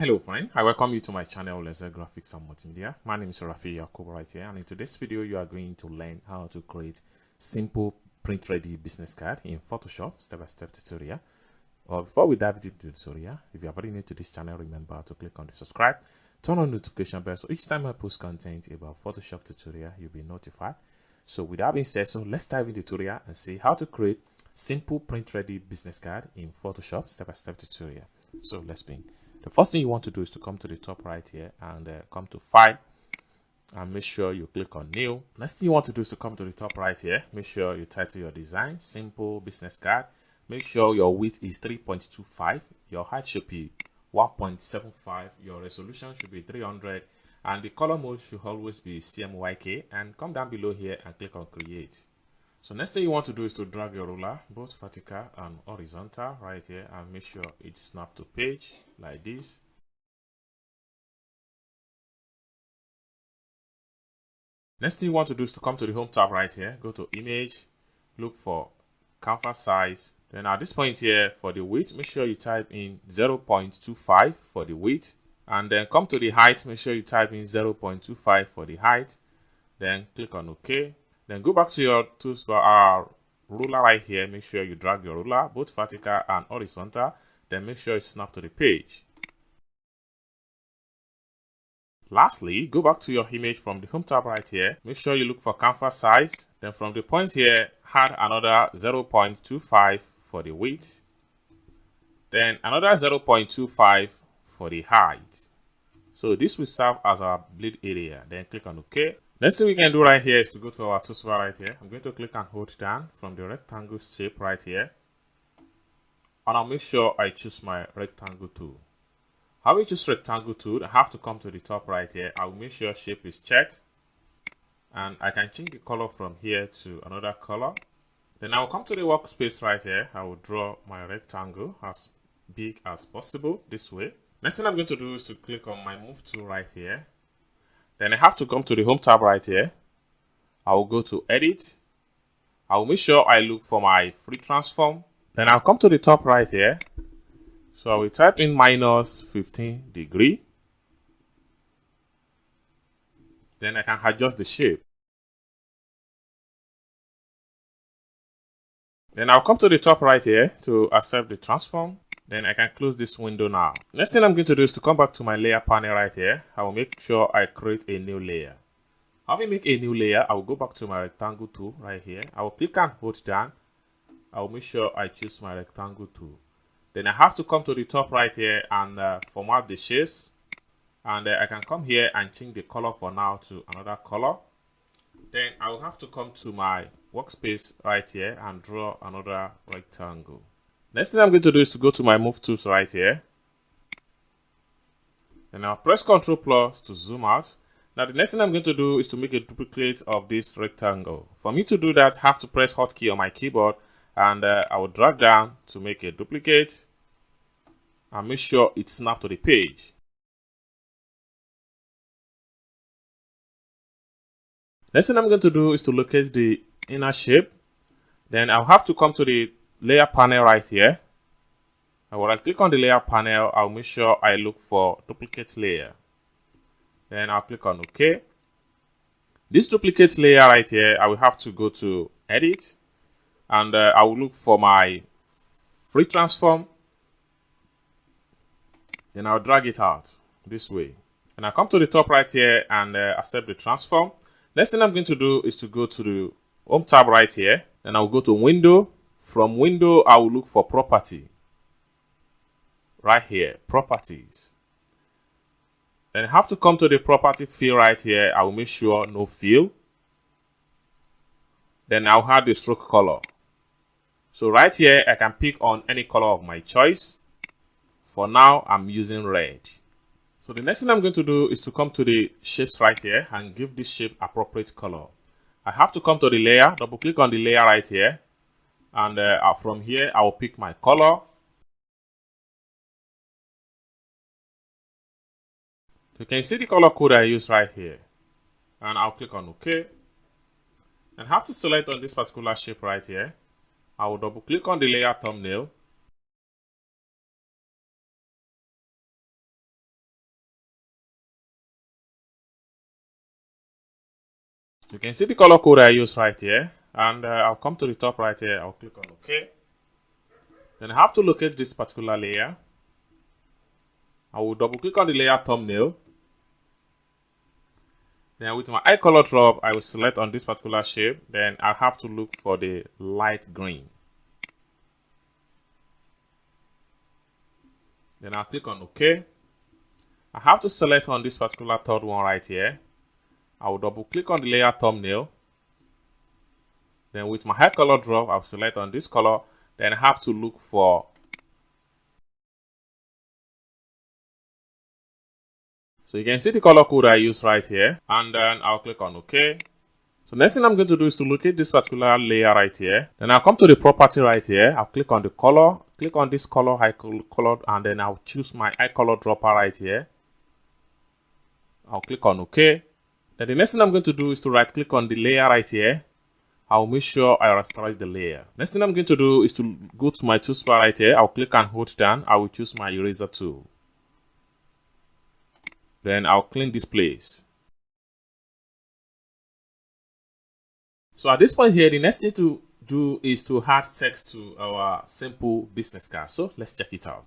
Hello friend, I welcome you to my channel Laser Graphics and Multimedia. My name is Rafi Yakubu right here, and in today's video you are going to learn how to create simple print ready business card in Photoshop step-by-step tutorial. Before we dive into the tutorial, if you are very new to this channel, remember to click on the subscribe, turn on notification bell so each time I post content about Photoshop tutorial you'll be notified. So with that being said, let's dive into the tutorial and see how to create simple print ready business card in Photoshop step-by-step tutorial. So let's begin. The first thing you want to do is to come to the top right here and come to File and make sure you click on New. Next thing you want to do is to come to the top right here. Make sure you title your design Simple Business Card. Make sure your width is 3.25. Your height should be 1.75. Your resolution should be 300. And the color mode should always be CMYK. And come down below here and click on Create. So next thing you want to do is to drag your ruler both vertical and horizontal right here and make sure it snaps to page like this. Next thing you want to do is to come to the home tab right here, go to image, look for canvas size. Then at this point here for the width, make sure you type in 0.25 for the width, and then come to the height, make sure you type in 0.25 for the height. Then click on OK. Then go back to your tools for our ruler right here. Make sure you drag your ruler both vertical and horizontal. Then make sure it snaps to the page. Lastly, go back to your image from the home tab right here. Make sure you look for canvas size. Then from the point here, add another 0.25 for the width. Then another 0.25 for the height. So this will serve as our bleed area. Then click on OK. Next thing we can do right here is to go to our toolbar right here. I'm going to click and hold down from the rectangle shape right here. And I'll make sure I choose my rectangle tool. How we choose rectangle tool, I have to come to the top right here. I will make sure shape is checked. And I can change the color from here to another color. Then I will come to the workspace right here. I will draw my rectangle as big as possible this way. Next thing I'm going to do is to click on my move tool right here. Then I have to come to the home tab right here. I will go to edit. I will make sure I look for my free transform. Then I'll come to the top right here. So I will type in minus 15 degree. Then I can adjust the shape. Then I'll come to the top right here to accept the transform. Then I can close this window now. Next thing I'm going to do is to come back to my layer panel right here. I will make sure I create a new layer. Having make a new layer, I will go back to my rectangle tool right here. I will click and hold down. I will make sure I choose my rectangle tool. Then I have to come to the top right here and format the shapes. And I can come here and change the color for now to another color. Then I will have to come to my workspace right here and draw another rectangle. Next thing I'm going to do is to go to my move tools right here. And I'll press Ctrl plus to zoom out. Now the next thing I'm going to do is to make a duplicate of this rectangle. For me to do that, I have to press hotkey on my keyboard and I will drag down to make a duplicate and make sure it snaps to the page. Next thing I'm going to do is to locate the inner shape. Then I'll have to come to the layer panel right here. And when I click on the layer panel, I'll make sure I look for duplicate layer. Then I'll click on OK. This duplicate layer right here, I will have to go to edit and I will look for my free transform. Then I'll drag it out this way. And I come to the top right here and accept the transform. Next thing I'm going to do is to go to the home tab right here. Then I'll go to window. From window, I will look for property. Right here, properties. Then I have to come to the property field right here. I will make sure no fill. Then I'll add the stroke color. So right here, I can pick on any color of my choice. For now, I'm using red. So the next thing I'm going to do is to come to the shapes right here and give this shape appropriate color. I have to come to the layer, double click on the layer right here. And from here, I will pick my color. You can see the color code I use right here. And I'll click on OK. And have to select on this particular shape right here. I will double click on the layer thumbnail. You can see the color code I use right here, and I'll come to the top right here. I'll click on OK. Then I have to locate this particular layer. I will double click on the layer thumbnail. Then with my eye color drop, I will select on this particular shape. Then I have to look for the light green. Then I'll click on OK. I have to select on this particular third one right here. I will double click on the layer thumbnail. Then with my eye color drop, I'll select on this color. Then I have to look for so you can see the color code I use right here, and then I'll click on OK. So next thing I'm going to do is to locate this particular layer right here. Then I'll come to the property right here. I'll click on the color, click on this color, high color, and then I'll choose my eye color dropper right here. I'll click on OK. Then the next thing I'm going to do is to right click on the layer right here. I'll make sure I rasterize the layer. Next thing I'm going to do is to go to my toolbar right here. I'll click and hold down. I will choose my eraser tool. Then I'll clean this place. So at this point here, the next thing to do is to add text to our simple business card. So let's check it out.